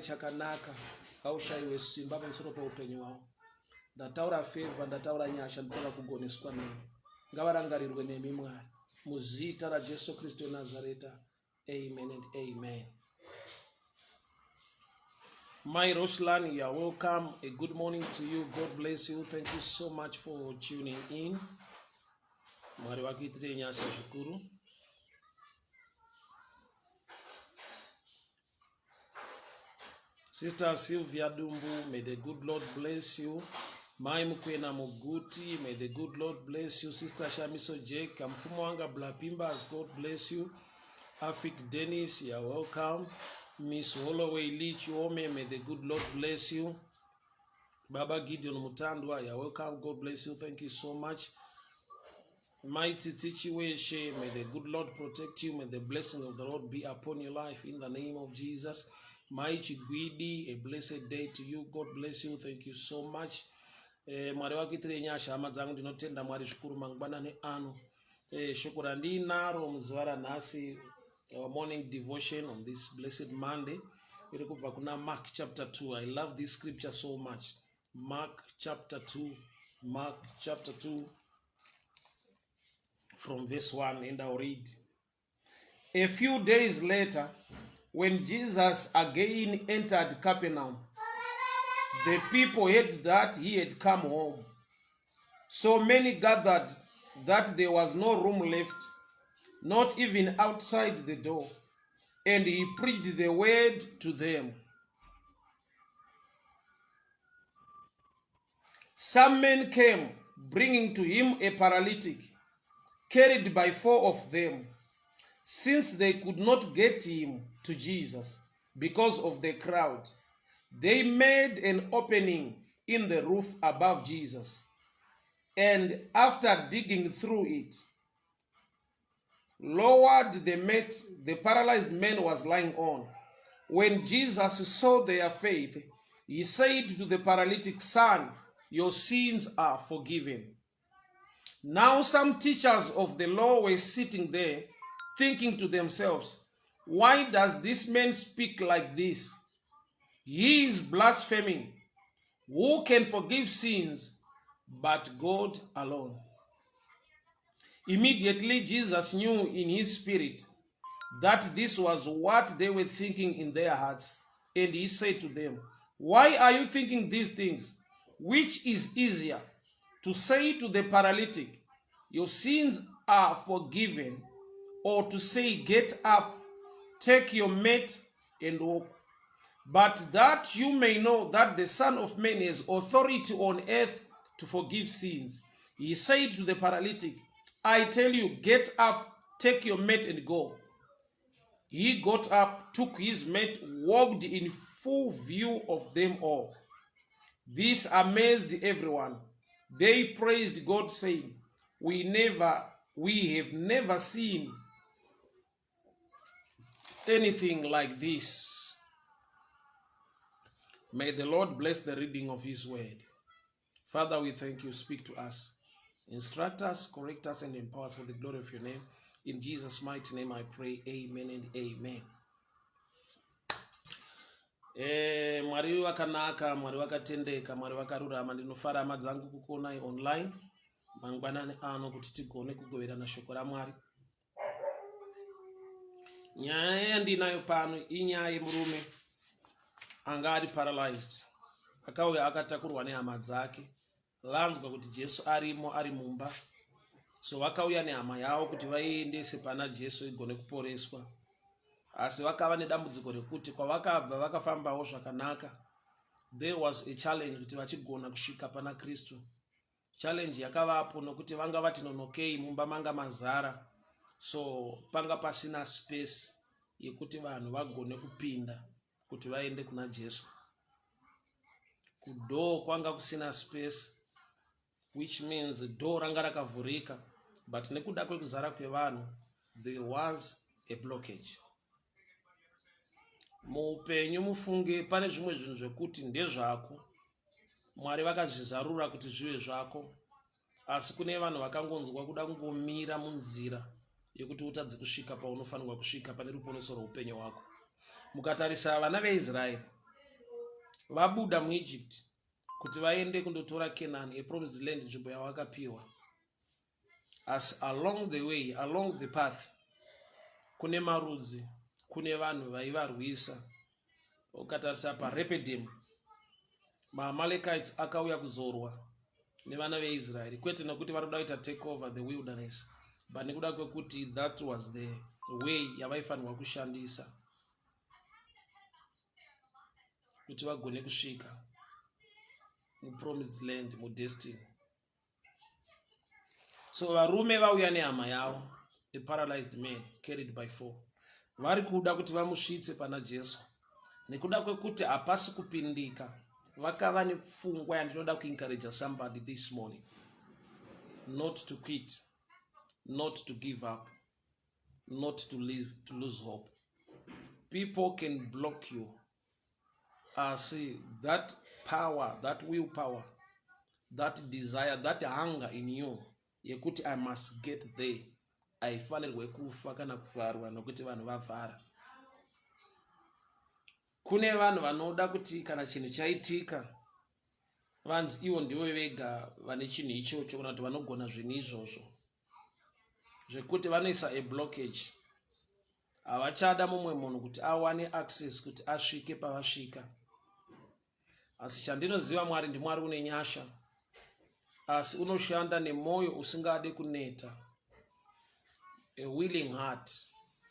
chakanaka aushayiwe simba pamusoro paupenyu hwavo. Ndataura favor, ndataura nyasha, ndataura kugoneswa nemi. Ngavarangarirwe nemi Mwari muzita raJesu Kristu Nazareta. Amen and amen. My Roslan, you are welcome. A good morning to you. God bless you. Thank you so much for tuning in. Mwari wakitire nyasha shukuru. Sister Sylvia Dumbu, may the good Lord bless you. Mai Mukwena Muguti, may the good Lord bless you. Sister Shamiso Jake, Kamfumuanga Blapimbas, God bless you. Afik Dennis, you are welcome. Miss Holloway Leach Ome, may the good Lord bless you. Baba Gideon Mutandwa, you are welcome. God bless you. Thank you so much. Mighty Tichiweshe, may the good Lord protect you. May the blessing of the Lord be upon your life in the name of Jesus. Mighty Guidi, a blessed day to you. God bless you. Thank you so much. Mwari wakitire nyasha hama dzangu ndinotenda Mwari shukuru mangwana ne ano. Shukura ndinaro muzwara nasi our morning devotion on this blessed Monday. Irikubva kuna Mark chapter 2. I love this scripture so much. Mark chapter 2 from verse 1, and I'll read. A few days later, when Jesus again entered Capernaum, the people heard that he had come home. So many gathered that there was no room left, not even outside the door, and he preached the word to them. Some men came, bringing to him a paralytic, carried by 4 of them. Since they could not get him to Jesus because of the crowd, they made an opening in the roof above Jesus, and after digging through it, lowered the mat the paralyzed man was lying on. When Jesus saw their faith, he said to the paralytic, "Son, your sins are forgiven." Now some teachers of the law were sitting there, thinking to themselves, "Why does this man speak like this? He is blaspheming. Who can forgive sins but God alone?" Immediately Jesus knew in his spirit that this was what they were thinking in their hearts, and he said to them, "Why are you thinking these things? Which is easier, to say to the paralytic, 'Your sins are forgiven,' or to say, 'Get up, take your mat and walk'? But that you may know that the Son of Man has authority on earth to forgive sins." He said to the paralytic, "I tell you, get up, take your mat and go." He got up, took his mat, walked in full view of them all. This amazed everyone. They praised God, saying, We have never seen anything like this." May the Lord bless the reading of his word. Father, we thank you. Speak to us. Instruct us, correct us, and empower us for the glory of your name. In Jesus' mighty name I pray. Amen and amen. Mwari wakanaka, Mwari wakatendeka, Mwari wakarurama, ndinofara hama dzangu kukuonai online mangwanani ano kuti tigone kugoverana shoko raMwari. Nyaya yandinayo pano inyaya yemurume anga ari paralyzed. Akauya akatakurwa nehama dzake, vanzwa kuti Jesu arimo ari mumba, so vakauya nehama yavo kuti vaiendese pana Jesu igone kuporeswa. Asi vakava nedambudziko rekuti kwavakabva vakafambawo zvakanaka, there was a challenge kuti vachigona kusvika pana Kristu. Challenge yakavapo nokuti vanga vati nonokei, mumba manga mazara, so panga pasina space yekuti vanhu vagone kupinda kuti vaende kuna Jesu. Kudoo kwanga kusina space, which means the door ranga rakavhurika, but nekuda kwekuzara kwevanhu there was a blockage. Muupenyu mufunge pane zvimwe zvinhu zvekuti ndezvako, Mwari vakazvizarura kuti zvive zvako, asi kune vanhu vakangonzwa kuda kungomira munzira yekuti utadze kusvika paunofanirwa kusvika pane ruponeso rweupenyu hwako. Mukatarisa vana veIsraeri, vabuda muEgypt kuti vaende kundotora Canaan, a promised land, nzvimbo yavakapiwa. As along the way, along the path, kune marudzi, kune vanhu vaivarwisa. Ukatarisa paRepidim, maAmalekites akauya kuzorwa nevana veIsraeri, kwete nekuti varikuda kuita take over the wilderness, but nekuda kwekuti that was the way yavaifanirwa kushandisa kuti vagone kusvika mupromised land, mudestiny. So varume vauya nehama yavo, a paralyzed man carried by 4, vari kuda kuti vamusvitse pana Jesu. Nekuda kwekuti hapasi kupindika, vakava nepfungwa yandinoda kuencourage somebody this morning, not to quit, not to give up, not to lose hope. People can block you. See that power, that willpower, that desire, that hunger in you, yekuti I must get there. Haifanirwe kufa kana kufarwa nokuti vanhu vafara. Kune vanhu vanoda kuti kana chinhu chaitika vanzi ivo ndivo vega vane chinhu ichocho, kana kuti vanogona zvinhu izvozvo, zvekuti vanoisa a blockage. Havachada mumwe munhu kuti awane access kuti asvike pavasvika. Asi chandinoziva Mwari ndiMwari une nyasha, asi unoshanda nemoyo usingade kuneta, a willing heart,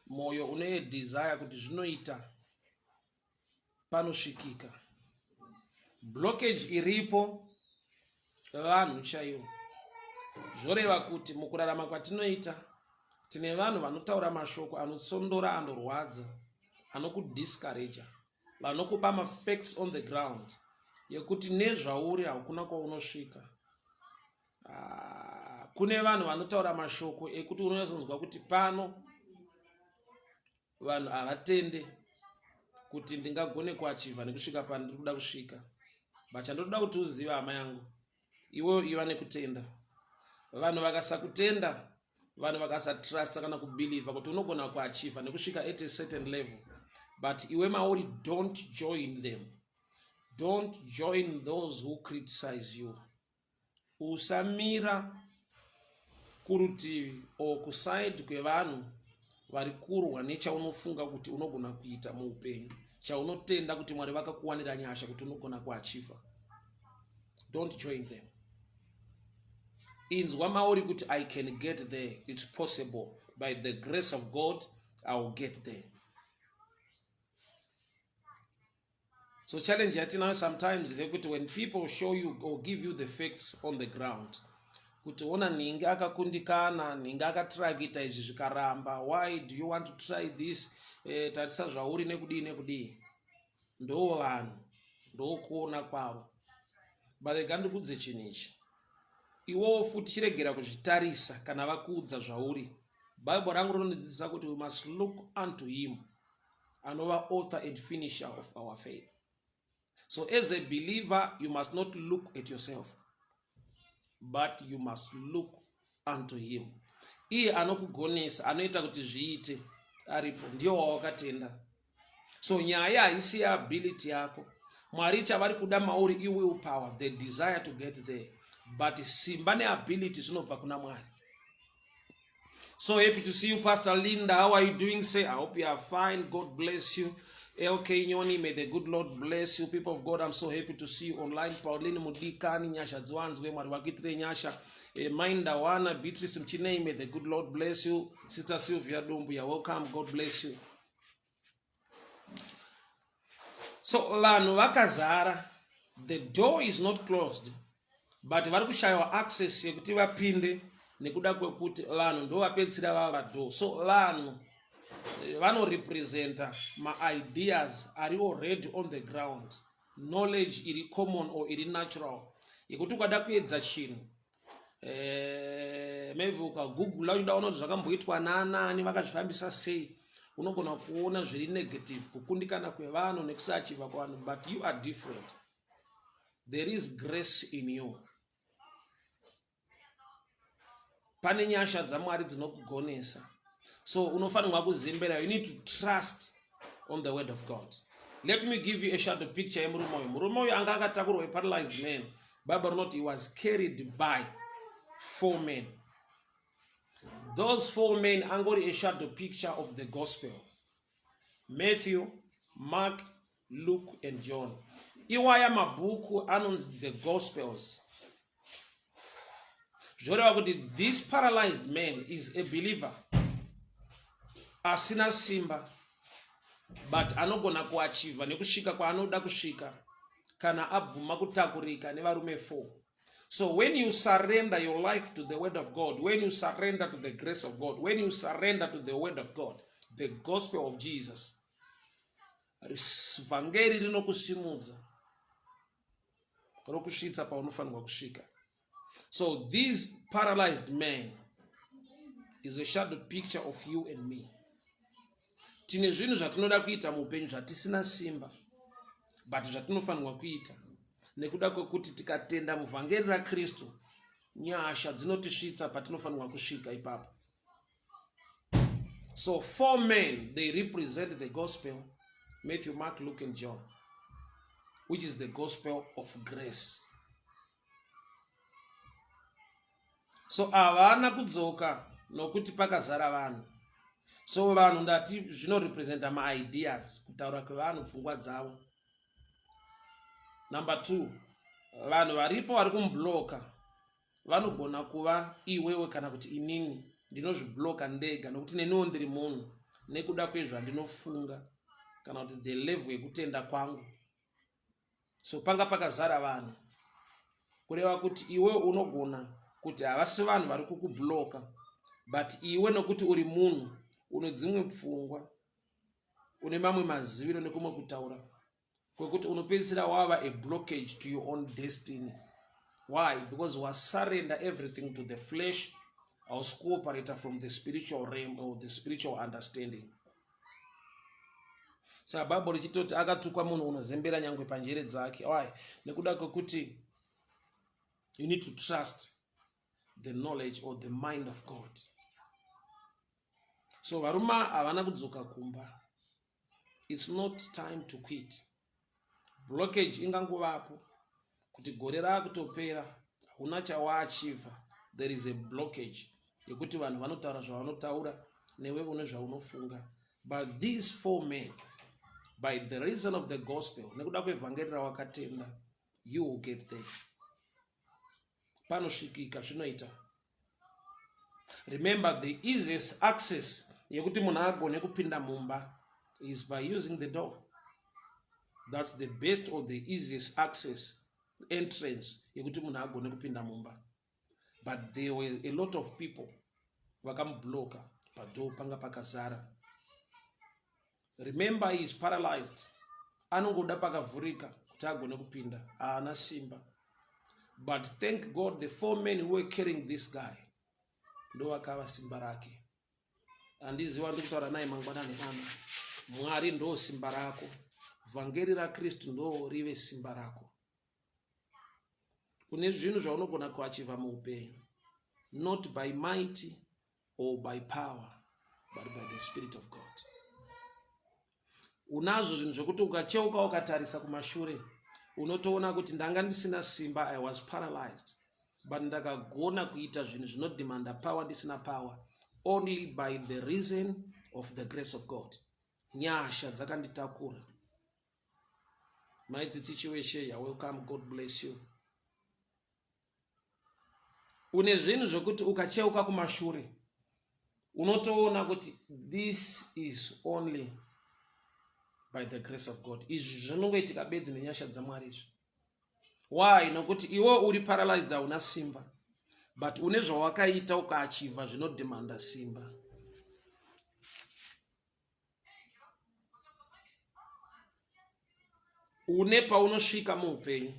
moyo une desire kuti zvinoita panosvikika. Blockage iripo vanhu chaivo. Zvoreva kuti mukurarama kwatinoita tine vanhu vanotaura mashoko anotsondora, anorwadza, anokudiscourage, vanokupa mafacts on the ground yekuti nezvauri hakuna kwaunosvika. Kune vanhu vanotaura mashoko ekuti unozonzwa kuti pano vanhu havatende kuti ndingagone kuachiva nekusvika pandiri kuda kusvika. But chandinoda kuti uzive hama yangu, iwewe iva nekutenda. Vanhu vakasakutenda, vanhu vakasatrust kana kubelieve kuti unogona kuachiva nekusvika at a certain level, but iwe mauri, don't join them. Don't join those who criticize you. Usamira kurutivi o kuside kwevanhu vari kurwa nechaunofunga kuti unogona kuita muupenyu, chaunotenda kuti Mwari vakakuwanira nyasha kuti unogona kuachiva. Don't join them. Inzwa mauri kuti I can get there. It's possible. By the grace of God, I will get there. So challenge yatinayo sometimes is that when people show you or give you the facts on the ground, kuti ona ninge akakundikana, ninge akatry kuita izvi zvikaramba, why do you want to try this? Tarisa zvauri nekudii. Ndo vanhu, ndo kuona kwavo. But ngandikudze chinhu ichi. Iwo futi chiregera kuzvitarisa kana vakuudza zvauri. Bible rangu rinonidzidzisa kuti we must look unto him, anova author and finisher of our faith. So as a believer, you must not look at yourself, but you must look unto him. Iye anokugonesa, anoita kuti zviite, aripo, ndiyo wawakatenda. So nyaya haisi ya ability yako. Mwari chavari kuda mauri i willpower, the desire to get there. But simba ne ability zvinobva kuna Mwari. So happy to see you, Pastor Linda. How are you doing? Say, I hope you are fine. God bless you. LK Nyoni, may the good Lord bless you. People of God, I'm so happy to see you online. Pauline Mudikani, Nyasha Zwanzwe, Marwakitri Nyasha, Minda Wana, Beatrice Mchinei, may the good Lord bless you. Sister Sylvia Dumbu, you're welcome. God bless you. So, Lanu Wakazara, the door is not closed, but Varushaya access, Yekutiva Pinde, nekuda kwekuti vanhu ndo vapedzisira vava do. So vanhu vanorepresenta ma-ideas ari already on the ground, knowledge iri common or iri natural yekuti ukada kuedza chinhu maybe ukagoogle uchida kuona kuti zvakamboitwa naanani, vakazvifambisa sei, unogona kuona zviri negative, kukundikana kwevanhu nekusachiva kwavanhu. But you are different. There is grace in you. Pane nyasha dzaMwari dzinokugonesa. So unofanirwa kuzembera, you need to trust on the word of God. Let me give you a shadow picture. Murume uyu anga akatakurwa paralyzed man. Bible not he was carried by 4 men. Those 4 men angori a shadow picture of the gospel. Matthew, Mark, Luke, and John. Iwaya mabhuku anons the gospels. This paralyzed man is a believer. Asina simba. But anogona kuachiva nekushika kwa anoda kushika kana abvuma kutakurika nevarume 4. So when you surrender your life to the word of God, when you surrender to the grace of God, when you surrender to the word of God, the gospel of Jesus, vangeri rinokusimudza rokusvitsa paunofanirwa kusvika. So this paralyzed man is a shadow picture of you and me. Tine zvinhu zvatinoda kuita muupenyu zvatisina simba, but zvatinofanirwa kuita nekuda kwekuti tikatenda muvhangeri raKristu, nyasha dzinotisvitsa patinofanirwa kusvika ipapo. So 4 men, they represent the gospel, Matthew, Mark, Luke, and John, which is the gospel of grace. So avana kudzoka nokuti pakazara vanhu. So vanhu ndati zvinorepresenta ma-ideas, kutaura kwevanhu pfungwa dzavo. Number 2, vanhu varipo vari kumubloka vanogona kuva iwewe kana kuti inini ndinozvibloka ndega nokuti neniwo ndiri munhu nekuda kwezvandinofunga kana kuti the level yekutenda kwangu. So panga pakazara vanhu kureva kuti iwe unogona kuti havasi vanhu vari kukubloka, but iwe nokuti uri munhu une dzimwe pfungwa, une mamwe maziviro nekumwe kutaura kwekuti unopedzisira wava a blockage to your own destiny. Why? Because we surrender everything to the flesh, our cooperator from the spiritual realm or the spiritual understanding. Sa Bible richitoti akatukwa munhu unozembera nyangwe panjere dzake. Why? Nekuda kwekuti you need to trust the knowledge or the mind of God. So varuma havana kudzoka kumba. It's not time to quit. Blockage ingangovapo kuti gore rakutopera huna chawaachiva. There is a blockage yekuti vanhu vanotaura zvavanotaura newe une zvaunofunga. But these 4 men, by the reason of the gospel, nekuda kwevhangeri rawakatenda, you will get there. Panosvikika zvinoita. Remember, the easiest access yekuti munhu agone kupinda mumba is by using the door. That's the best or the easiest access, entrance yekuti munhu agone kupinda mumba. But there were a lot of people vakamubloka padoor panga pakazara. Remember, he is paralyzed. Anongoda pakavhurika kuti agone kupinda, haana simba. But thank God, the 4 men who were carrying this guy ndo vakava simba rake. Handiziva ndikutaura naye mangwanani ano, Mwari ndo simba rako, vhangeri raKristu ndo rive simba rako. Kune zvinhu zvaunogona kuachiva muupenyu, not by might or by power, but by the Spirit of God. Unazvo zvinhu zvokuti ukacheuka ukatarisa kumashure unotoona kuti ndanga ndisina simba, I was paralyzed, but ndakagona kuita zvinhu zvinodemanda power ndisina power, only by the reason of the grace of God. Nyasha dzakanditakura. Maitsi chiweshe ya welcome, God bless you. Une zvinhu zvokuti ukacheuka kumashure unotoona kuti this is only by the grace of God. Izvi zvinongoitika bedzi nenyasha dzaMwari izvi. Why? Nokuti iwe uri paralyzed hauna simba, but une zvawakaita ukaachiva zvinodemanda simba. Une paunosvika muupenyu,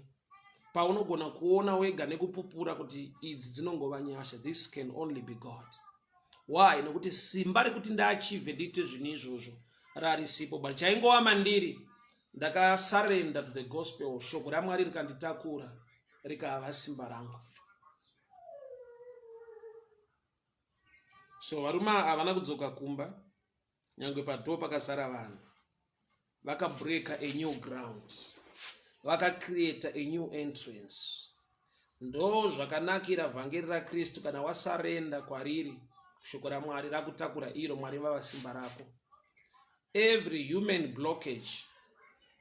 paunogona kuona wega nekupupura kuti idzi dzinongova nyasha. This can only be God. Why? Nokuti simba rekuti ndaachive ndiite zvinhu izvozvo rarisipo, but chaingova mandiri ndakasarenda to the gospel. Shoko raMwari rikanditakura rikava simba rangu. So varuma havana kudzoka kumba, nyangwe padoo pakazara vanhu. vakabreaka a new ground, vakacreata a new entrance. Ndo zvakanakira vhangeri raKristu. Kana wasarenda kwariri, shoko raMwari rakutakura iro, Mwari vava simba rako. Every human blockage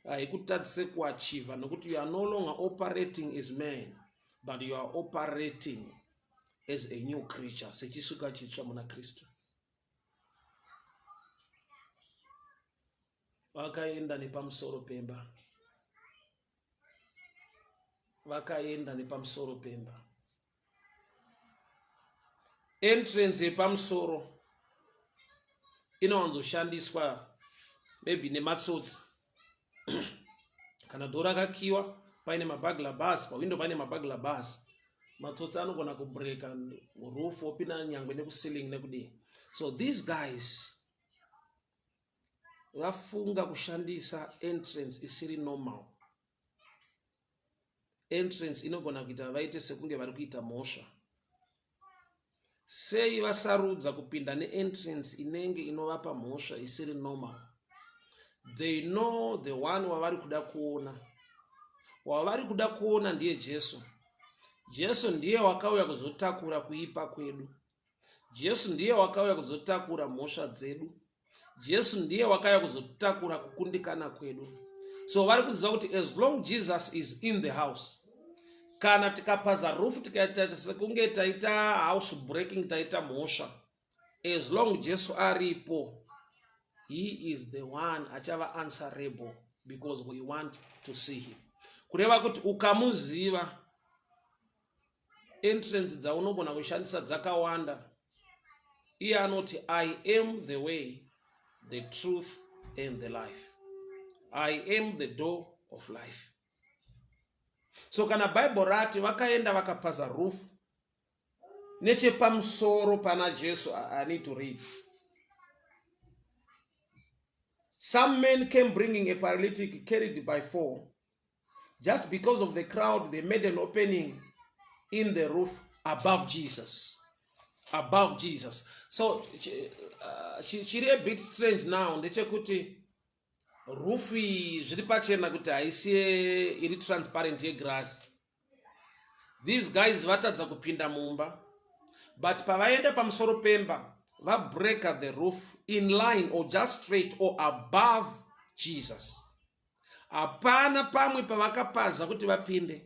haikutadzise kuachieva, nokuti you are no longer operating as man, but you are operating as a new creature, sechishuka chitsva muna Kristu. Vakaenda nepamusoro pemba, vakaenda nepamusoro pemba. Entrance yepamusoro inowanzoshandiswa maybe nematsotsi. Kana dhoo rakakiwa paine mabagla bars, pawindo paine mabagla bars, matsotsi anogona kubreka roof opinda nyangwe nekuceiling nekudii. So these guys vafunga kushandisa entrance isiri normal. Entrance inogona kuita vaite sekunge vari kuita mhosva. Sei vasarudza kupinda neentrance inenge inovapa mhosva isiri normal? They know the one wavari kuda kuona. Wavari kuda kuona ndiye Jesu. Jesu ndiye wakauya kuzotakura kuipa kwedu. Jesu ndiye wakauya kuzotakura mhosva dzedu. Jesu ndiye wakauya kuzotakura kukundikana kwedu. So vari kuziva kuti as long Jesus is in the house, kana tikapaza roof tikaita sekunge taita house breaking, taita mhosva, as long Jesu aripo, he is the one achava answerable, because we want to see him. Kureva kuti ukamuziva, entrance dzaunogona kushandisa dzakawanda. Iye anoti I am the way, the truth and the life. I am the door of life. So kana Bible rati vakaenda vakapaza roof nechepamusoro pana Jesu. I need to read. Some men came bringing a paralytic carried by 4. Just because of the crowd, they made an opening in the roof above Jesus. Above Jesus. So chiri a bit strange now. Ndechekuti roof zviri pachena kuti haisiye iri transparent yegrass. These guys vatadza kupinda mumba, but pavaenda pamusoro pemba vabreaka the roof in line or just straight or above Jesus. Hapana pamwe pavakapaza kuti vapinde,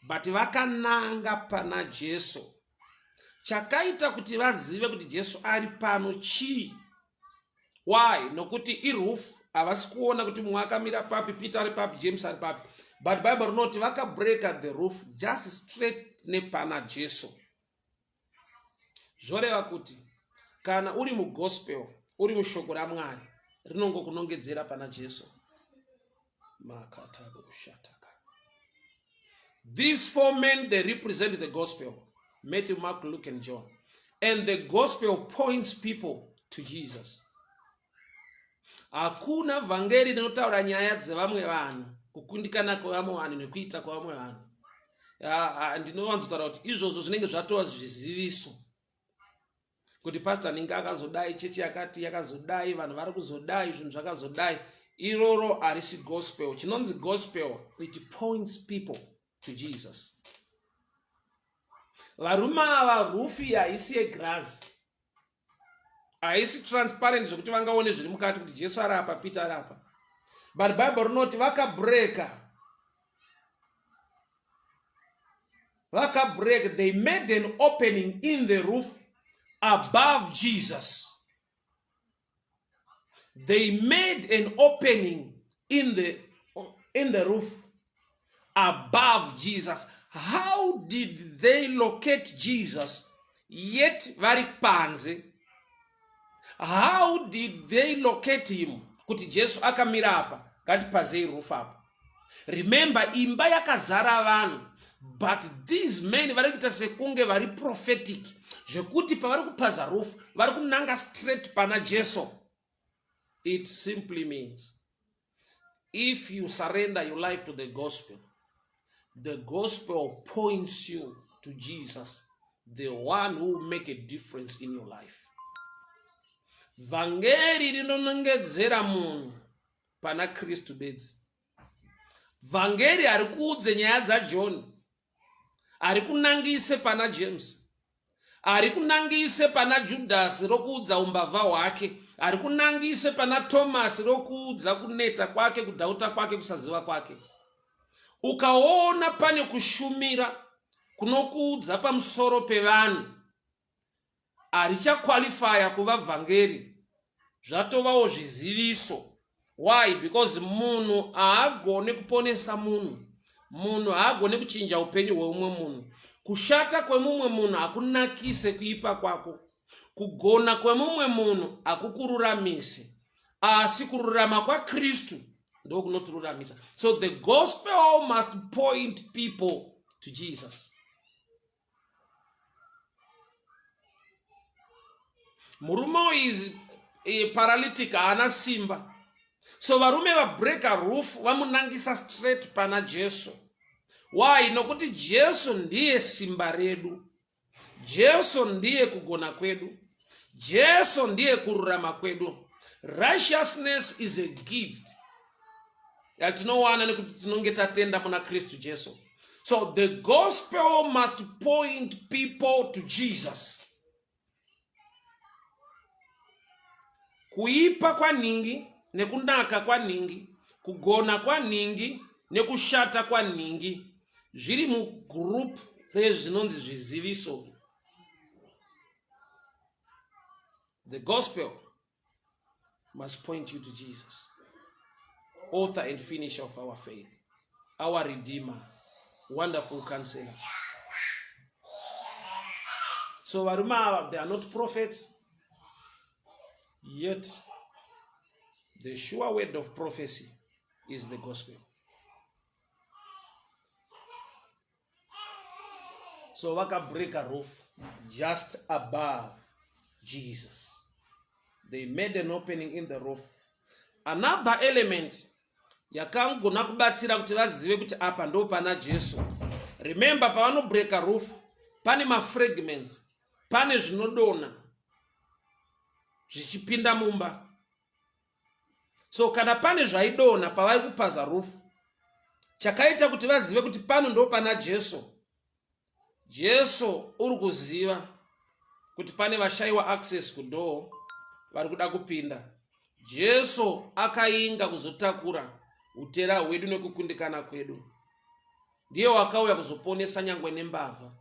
but vakananga pana Jesu. Chakaita kuti vazive kuti Jesu ari pano chi? Why? Nokuti iroof havasi kuona kuti mumwe akamira papi, Peter ari papi, James ari papi. But Bible rinoti vakabreaka the roof just straight nepana Jesu. Zvoreva kuti kana uri mugospel, uri mushoko raMwari, rinongokunongedzera pana Jesu. These 4 men, they represent the gospel: Matthew, Mark, Luke and John. And the gospel points people to Jesus. Hakuna vhangeri rinotaura nyaya dzevamwe vanhu, kukundikana kwevamwe vanhu nekuita kwevamwe vanhu. Ndinowanzotaura kuti izvozvo zvinenge zvatova zviziviso kuti pastor anenge akazodai, chechi yakati yakazodai, vanhu vari kuzodai, zvinhu zvakazodai. Iroro harisi gospel. Chinonzi gospel, it points people to Jesus. Varume ava rufi haisi yegrass, haisi transparent zvokuti vangaone zviri mukati kuti Jesu ari apa, Peter ari apa. But Bible rinoti vakabreaka. Vakabreaka. They made an opening in the roof above Jesus. They made an opening in the roof above Jesus. How did they locate Jesus yet vari panze? How did they locate him? Kuti Jesu akamira apa, ngatipazei roof apa. Remember, imba yakazara vanhu, but these men vari kuita sekunge vari prophetic, zvekuti pavari kupaza roof vari kunanga straight pana Jesu. It simply means if you surrender your life to the gospel points you to Jesus, the one who will make a difference in your life. Vhangeri rinonongedzera munhu pana Kristu bedzi. Vhangeri ari kuudze nyaya dzaJohn, ari kunangise pana James, ari kunangise pana Judhasi rokuudza umbavha hwake, ari kunangise pana Tomasi rokuudza kuneta kwake, kudhauta kwake, kusaziva kwake. Ukaona pane kushumira kunokuudza pamusoro pevanhu, harichakwalifaya kuva vhangeri, zvatovawo zviziviso. Why? Because munhu haagone kuponesa munhu, munhu haagone kuchinja upenyu hweumwe munhu. Kushata kwemumwe munhu hakunakise kuipa kwako, kugona kwemumwe munhu hakukururamisi, asi kururama kwaKristu ndo kunotiruramisa. So the gospel must point people to Jesus. Murume is paralytic, haana simba. So varume break a roof vamunangisa straight pana Jesu. Why? Nokuti Jesu ndiye simba redu, Jesu ndiye kugona kwedu, Jesu ndiye kururama kwedu. Righteousness is a gift yatinowana nekuti tinonge tatenda muna Kristu Jesu. So the gospel must point people to Jesus. Kuipa kwa ningi nekunaka kwa ningi, kugona kwa ningi nekushata kwa ningi, zviri mu group rezvinonzi zviziviso. The gospel must point you to Jesus, author and finisher of our faith, our Redeemer, wonderful counselor. So varume, they are not prophets, yet the sure word of prophecy is the gospel. So vaka break a roof just above Jesus. They made an opening in the roof. Another element yakangona kubatsira kuti vazive kuti apa ndo pana Jesu. Remember, pavano break a roof, pane ma fragments, pane zvinodona zvichipinda mumba. So kana pane zvaidona pavari kupaza roof, chakaita kuti vazive kuti pano ndo pana Jesu. Jesu uri kuziva kuti pane vashaiwa access kudoor vari kuda kupinda. Jesu akainga kuzotakura utera hwedu nekukundikana kwedu. Ndiye wakauya kuzoponesa nyangwe nembavha.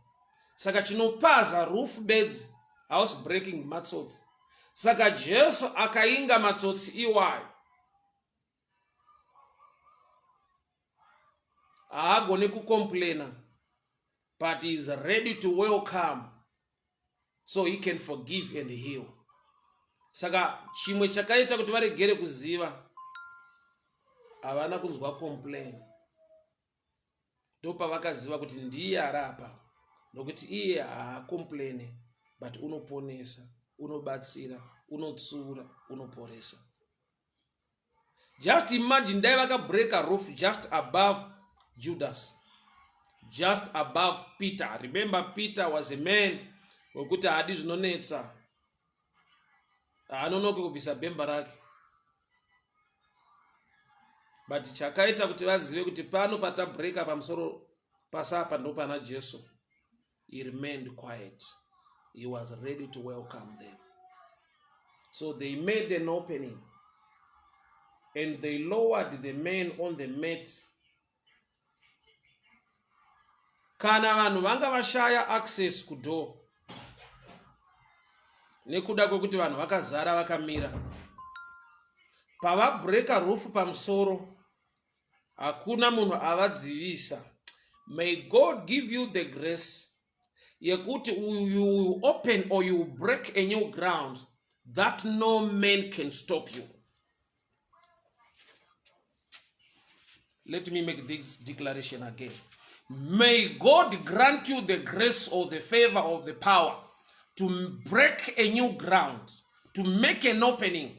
Saka chinopaza roof beds, house breaking matsotsi. Saka Jesu akainga matsotsi iwayo. Haagone kucomplaina, but he is ready to welcome so he can forgive and heal. Saka chimwe chakaita kuti varegere kuziva, havana kunzwa complain. Ndopa vakaziva kuti ndiye arapa, nokuti iye haacomplaine, but unoponesa, unobatsira, unotsura, unoporesa. Just imagine dai vaka break a roof just above Judas, just above Peter. Remember, Peter was a man wekuti hadi zvinonetsa, haanonoke kubvisa bhemba rake. But chakaita kuti vazive kuti pano pata breaka pamusoro pasapa ndo pana Jesu. He remained quiet. He was ready to welcome them. So they made an opening and they lowered the men on the mat. Kana vanhu vanga vashaya access kudoor, nekuda kwekuti vanhu vakazara vakamira, pava breaka roof pamusoro, hakuna munhu avadzivisa. May God give you the grace yekuti you open or you break a new ground that no man can stop you. Let me make this declaration again. May God grant you the grace or the favor or the power to break a new ground, to make an opening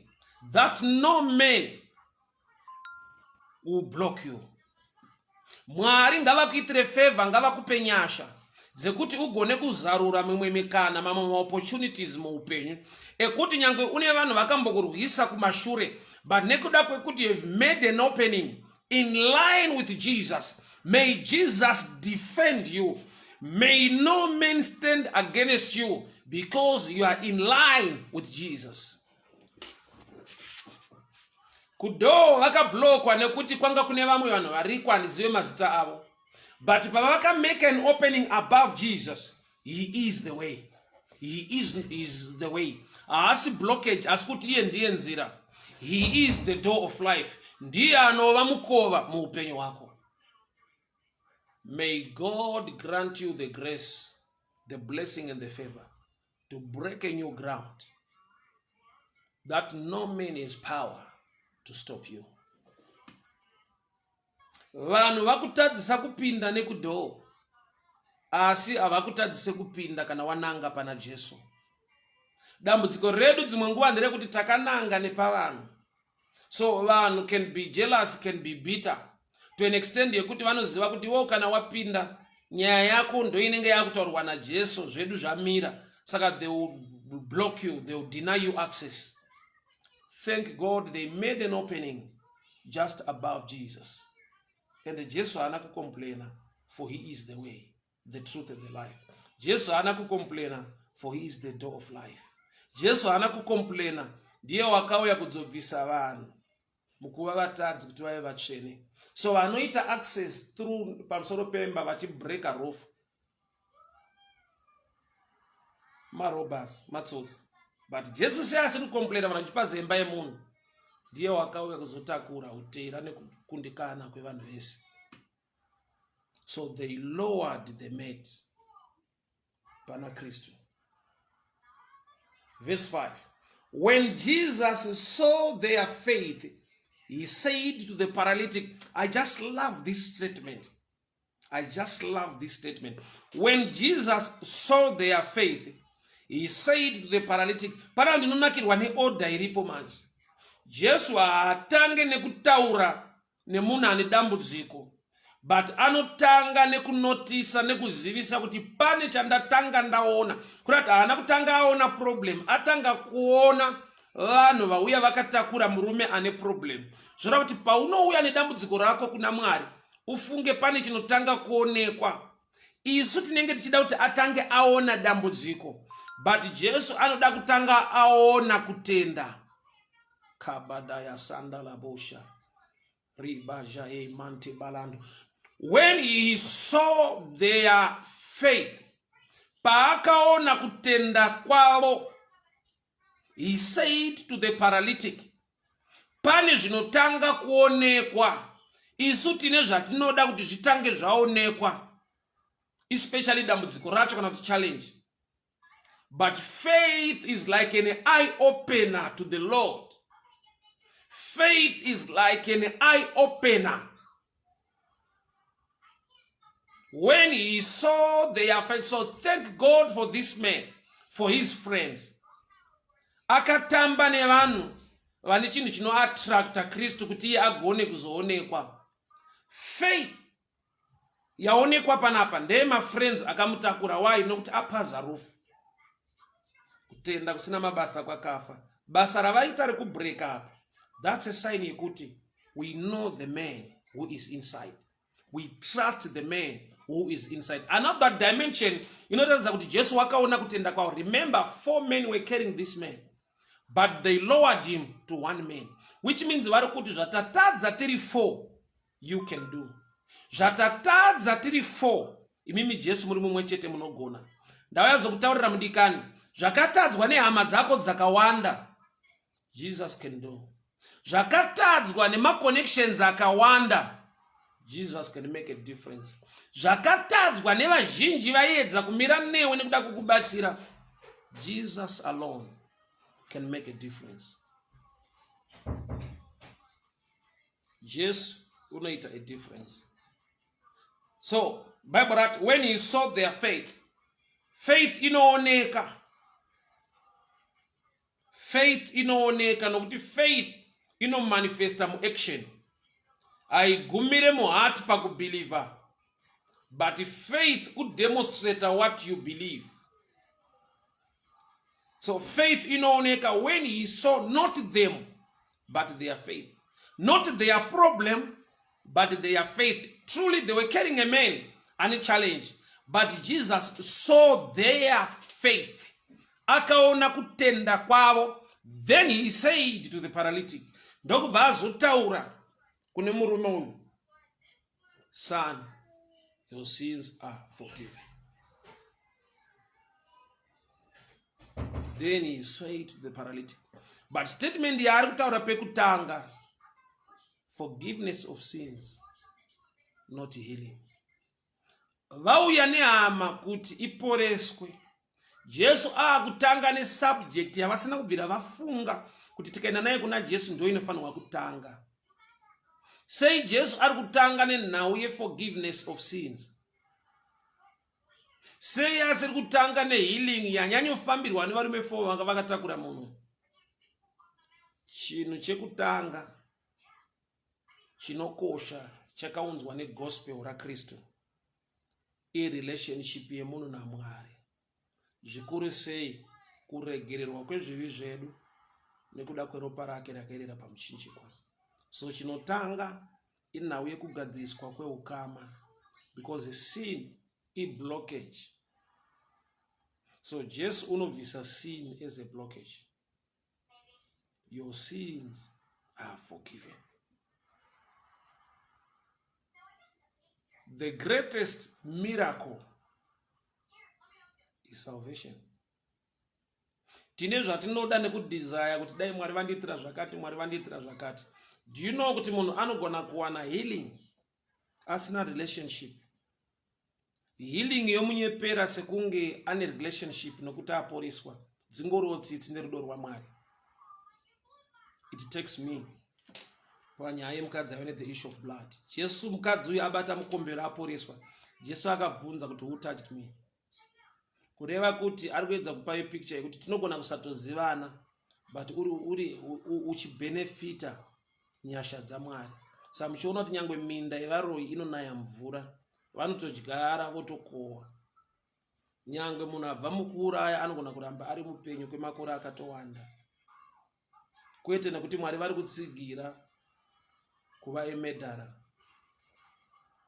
that no man will block you. Mwari ngavakuitire favor, ngavakupe nyasha dzekuti ugone kuzarura mimwe mikana mamwe opportunities muupenyu ekuti nyangwe une vanhu vakambokurwisa kumashure, but nekuda kwekuti you've made an opening in line with Jesus, may Jesus defend you. May no man stand against you because you are in line with Jesus. Kudo vakablokwa nekuti kwanga kune vamwe vanhu variko handizive mazita avo. But pavaka make an opening above Jesus, he is the way. He is the way. Haasi blockage, asi kuti iye ndiye nzira. He is the door of life. Ndiye anova mukova muupenyu wako. May God grant you the grace, the blessing and the favor to break a new ground, that no man has power to stop you. Vanhu vakutadzisa kupinda nekudhoo, asi havakutadzise kupinda kana wananga pana Jesu. Dambudziko redu dzimwe nguva nderekuti takananga nepavanhu. So vanhu can be jealous, can be bitter to an extent yekuti vanoziva kuti wo kana wapinda nyaya yako ndo inenge yakutaurwa naJesu, zvedu zvamira, saka they will block you, they will deny you access. Thank God they made an opening just above Jesus. And Jesu hana kukomplaina, for he is the way, the truth and the life. Jesu hana kukomplaina, for he is the door of life. Jesu hana kukomplaina, ndiye wakauya kudzobvisa vanhu mukuva vatadzi kuti vave vatsvene. So vanoita access through pamusoro pemba vachibreak a roof, marobas, matsotsi. But Jesu says to complain about chipazemba yemunhu, ndiye wakauya kuzotakura utera nekukundikana kwevanhu vese. So they lowered the mat pana Kristu. Verse 5. When Jesus saw their faith, he said to the paralytic, I just love this statement. I just love this statement. When Jesus saw their faith, he said to the paralytic, pana ndinonakirwa neorder iripo manje. Jesu hatange nekutaura nemunhu ane dambudziko, but anotanga nekunotisa nekuzivisa kuti pane chandatanga ndaona. Kurati haana kutanga aona problem, atanga kuona vanhu vauya vakatakura murume ane problem. Zvora kuti paunouya nedambudziko rako kuna Mwari, ufunge pane chinotanga kuonekwa. Isu tinenge tichida kuti atange aona dambudziko, but Jesu anoda kutanga aona kutenda. Kabadaya sandala bosha. Ribaja e manti balando. When he saw their faith, paakaona kutenda kwavo, he said to the paralytic, pane zvinotanga kuonekwa. Isu tine zvatinoda kuti zvitange zvaonekwa, especially dambudziko racho kana kuti challenge. But faith is like an eye opener to the Lord. Faith is like an eye opener. When he saw their faith, so thank God for this man, for his friends. Akatamba nevanhu vane chinhu chino attracta Kristu kuti iye agone kuzoonekwa. Faith yaonekwa panapa ndeye mafriends akamutakura. Why? Nokuti apaza rufu. Kutenda kusina mabasa kwakafa. Basa ravaita rekubreak up. That's a sign yekuti we know the man who is inside. We trust the man who is inside. Another dimension, inotaridza kuti Jesu wakaona kutenda kwavo. Remember, 4 men were carrying this man, but they lowered him to 1 man, which means vari kuti zvatatadza tiri 4 you can do. Zvatatadza tiri 4 imimi Jesu muri mumwe chete munogona. Ndauya zokutaurira mudikani, zvakatadzwa nehama dzako dzakawanda, Jesus can do. Zvakatadzwa nema-connections akawanda, Jesus can make a difference. Zvakatadzwa nevazhinji vaedza kumira newe nekuda kukubatsira, Jesus alone can make a difference. Jesu unoita a difference. So Bible that when he saw their faith, faith inooneka. Faith inooneka nokuti faith inomanifesta mu action. Aigumire mu heart pakubeliever, but faith could demonstrate what you believe. So faith inaoneka when he saw not them, but their faith. Not their problem, but their faith. Truly, they were carrying a man and a challenge. But Jesus saw their faith. Akaona kutenda kwavo. Then he said to the paralytic, ndokubva azotaura kune murume uyu, son, your sins are forgiven. Then he said to the paralytic, but statement yaari kutaura pekutanga, forgiveness of sins, not healing. Vauya nehama kuti iporeswe. Jesu akutanga ne subject yavasina kubvira vafunga kuti tikaenda naye kuna Jesu ndio inofanirwa kutanga. Sei Jesu ari kutanga nenhau ye forgiveness of sins. Sei asiri kutanga ne healing yanyanyofambirwa nevarume 4 vanga vakatakura munhu. Chinhu chekutanga chinokosha chakaunzwa negospel raKristu relationship yemunhu naMwari. Zvikuru sei kuregererwa kwezvivi zvedu nekuda kweropa rake rakaerera pamuchinjikwa. So chinotanga inhau yekugadziriswa kweukama, because sin is blockage. So Jesu unobvisa sin as a blockage. Your sins are forgiven. The greatest miracle is salvation. Tine zvatinoda nekudesire kuti dai Mwari vandiitira zvakati, Mwari vandiitira zvakati. Do you know kuti munhu anogona kuwana healing asina relationship? Healing yomunyepera sekunge ane relationship nokuti aporeswa. Dzingoriwo tsitsi nerudo rwaMwari. It takes me. Panyaya yemukadzi aive the issue of blood. Jesu mukadzi uyu abata mukombero aporeswa. Jesu akabvunza kuti who touched me? Kureva kuti ari kuedza kupa picture yekuti tinogona kusatozivana but uri uchibenefita nyasha dzaMwari. Saka muchiona kuti nyangwe minda yevaroi inonaya mvura, vanotodyara votokohwa. Nyangwe munhu abva mukuuraya anogona kuramba ari mupenyu kwemakore akatowanda, kwete nekuti Mwari vari kutsigira kuva emedhara,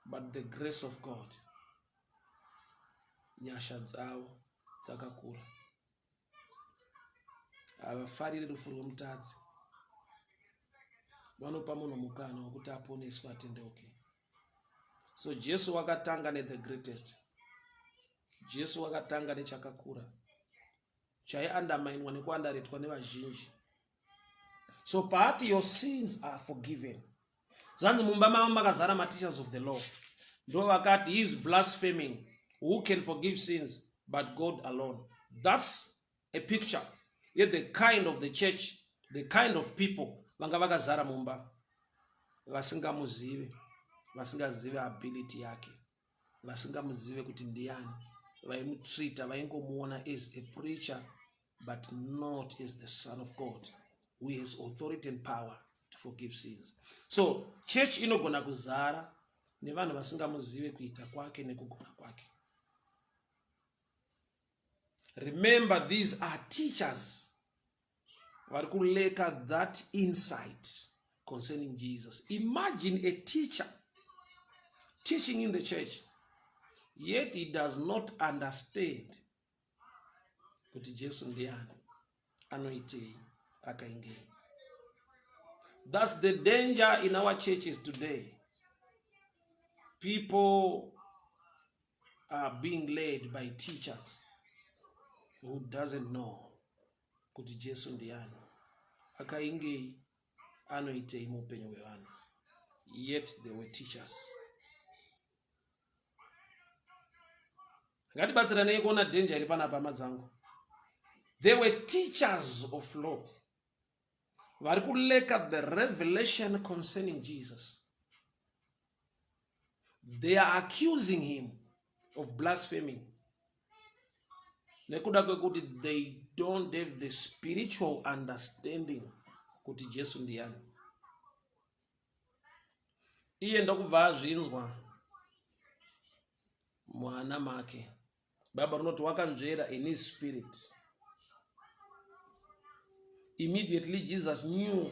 but the grace of God. Nyasha dzavo dzakakura. Havafariri rufu rwomutadzi. Vanopa munhu mukana wekuti aponeswe atendeuke. So Jesu wakatanga the greatest. Jesu wakatanga nechakakura chaiandamainwa nekuandaretwa nevazhinji. So part your sins are forgiven. Zvanzi mumba mavo makazara ma-teachers of the law. Ndo vakati he is blaspheming. Who can forgive sins but God alone? That's a picture. Yet the kind of the church, the kind of people vanga vakazara mumba vasingamuzive, vasingazive ability yake, vasingamuzive kuti ndiani, vaimutreata, vaingomuona as a preacher but not as the Son of God who has authority and power to forgive sins. So church inogona kuzara nevanhu vasingamuzive kuita kwake nekugona kwake. Remember, these are teachers vari kuleka that insight concerning Jesus. Imagine a teacher teaching in the church, yet he does not understand kuti Jesu ndiani, anoitei, akaingei. That's the danger in our churches today. People are being led by teachers who doesn't know kuti Jesu ndiani, akaingei, anoitei muupenyu hwevanhu. Yet they were teachers. Ngatibatsiranei kuona danger iri panapa madzangu. They were teachers of law. Vari kuleka the revelation concerning Jesus. They are accusing him of blaspheming. Nekuda kwekuti they don't have the spiritual understanding kuti Jesu ndiani. Iye ndokubva azvinzwa mwana make. Baba rinoti wakanzvera in his spirit. Immediately Jesus knew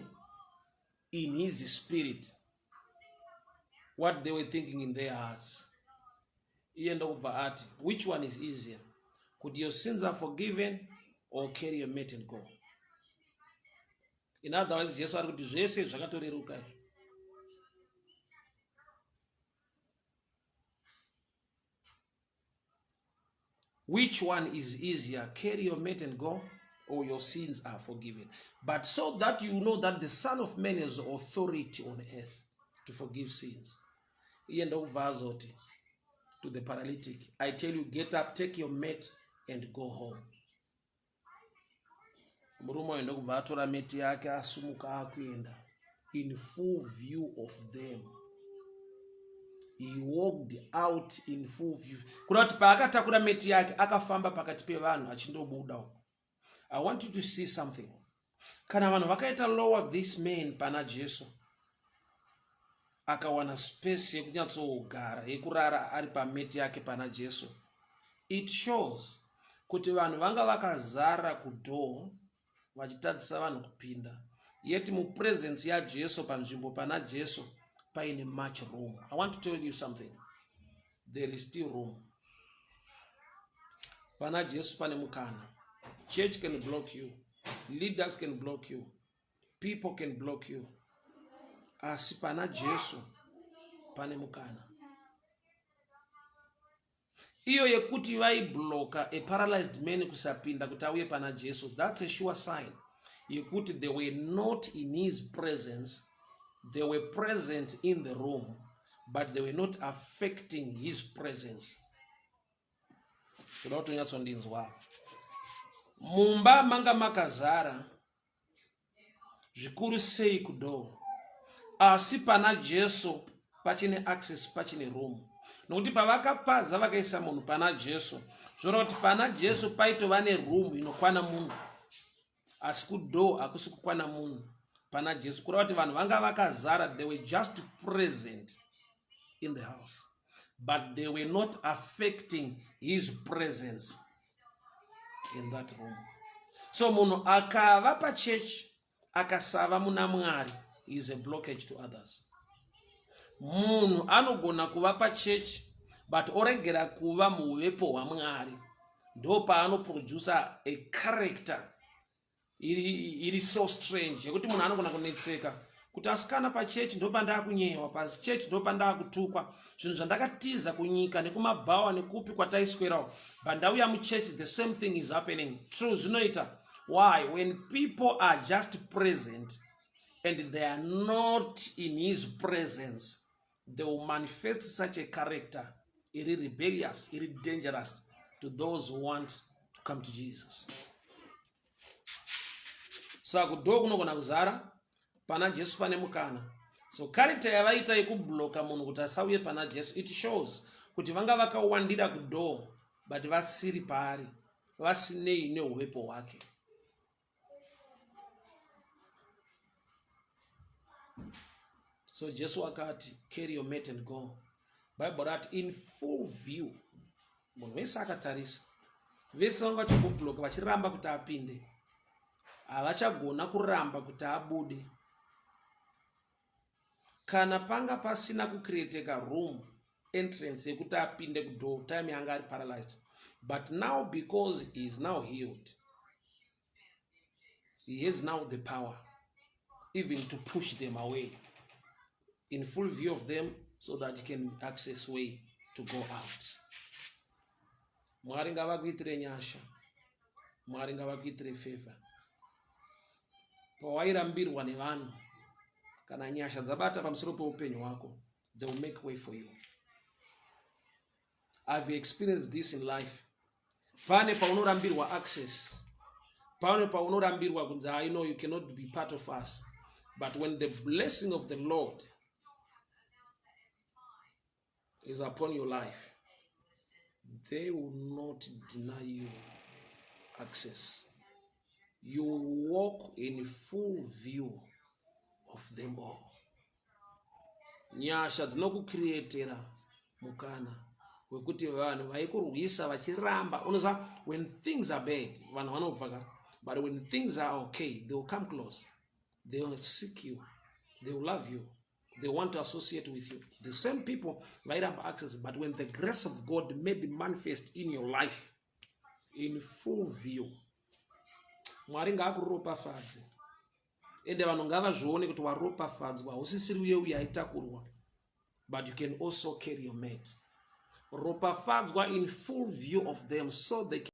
in his spirit what they were thinking in their hearts. Which one is easier? Could your sins are forgiven or carry your mate and go? In other words, Jesus ari kuti zvese zvakatoreruka. Which one is easier? Carry your mate and go, or your sins are forgiven? But so that you know that the Son of Man has authority on earth to forgive sins. To the paralytic, I tell you, get up, take your mate, and go home. Murume aenda kubva atora mate yake asumuka akuenda. In full view of them. He walked out in full view. Kurati paakatakura mate yake akafamba pakati pevanhu achindobuda uko. I want you to see something. Kana vanhu vakaita lower this man pana Jesu, akawana space yekunyatsogara yekurara ari pameti yake pana Jesu, it shows kuti vanhu vanga vakazara kudoo vachitadzisa vanhu kupinda, yet mu presence ya Jesu panzvimbo pana Jesu paine much room. I want to tell you something. There is still room. Pana Jesu pane mukana. Church can block you. Leaders can block you. People can block you. Asi pana Jesu pane mukana. Iyo yekuti vaibloka a paralyzed man kusapinda kuti auye pana Jesu, that's a sure sign yekuti they were not in his presence. They were present in the room, but they were not affecting his presence. Mumba manga makazara zvikuru sei kudo, asi pana Jesu pachine access, pachine room. Nokuti pavakapaza vakaisa munhu pana Jesu, zvoreva kuti pana Jesu paitova neroom inokwana munhu, asi kudo hakusi kukwana munhu pana Jesu. Kureva kuti vanhu vanga vakazara, they were just present in the house, but they were not affecting his presence in that room. So munhu akava pa church akasava muna Mwari is a blockage to others. Munhu anogona kuva pa church but oregera kuva muvepo wa Mwari, ndo paanoproducer a character iri so strange yekuti munhu anogona kunetseka kuti asikana pa church ndo panda kunyewa, pa church ndo panda kutukwa, zvinhu zvandakatiza kunyika nekumabhawa nekupi kwataiswerawo, but ndauya mu church the same thing is happening. True zvinoita. Why? When people are just present and they are not in his presence, they will manifest such a character, iri rebellious, iri dangerous to those who want to come to Jesus. So kudo kunogona kuzara pana Jesu pane mukana. So character yavaita yekubloka munhu kuti asauye pana Jesu, it shows kuti vanga vakawandira kudo but vasiri paari, vasinei neuwepo hwake. So Jesu akati, carry your mate and go. Bible that in full view. Munhu wese akatarisa. Vese vanga chokubloka vachiramba kuti apinde. Havachagona kuramba kuti abude. Kana panga pasina kucreateka room entrance yekuti apinde kudo time yanga ari paralyzed. But now because he is now healed, he has now the power even to push them away in full view of them so that he can access way to go out. Mwari ngavakuitire nyasha. Mwari ngavakuitire favor. Pawairambirwa nevanhu, kana nyasha dzabata pamusoro peupenyu hwako, they will make way for you. I've experienced this in life. Pane paunorambirwa access. Pane paunorambirwa kunzi I know you cannot be part of us. But when the blessing of the Lord is upon your life, they will not deny you access. You will walk in full view of them all. Nyasha dzinokukreatera mukana wekuti vanhu vaikurwisa vachiramba. Unoziva, when things are bad, vanhu vanobva, but when things are okay, they will come close. They will seek you. They will love you. They want to associate with you. The same people might have access, but when the grace of God may be manifest in your life in full view, Mwari ngaakuropafadze. Ende vanhu ngavazvione kuti waropafadzwa, usisiri uye uye aitakurwa, but you can also carry your mate. Ropafadzwa in full view of them, so they can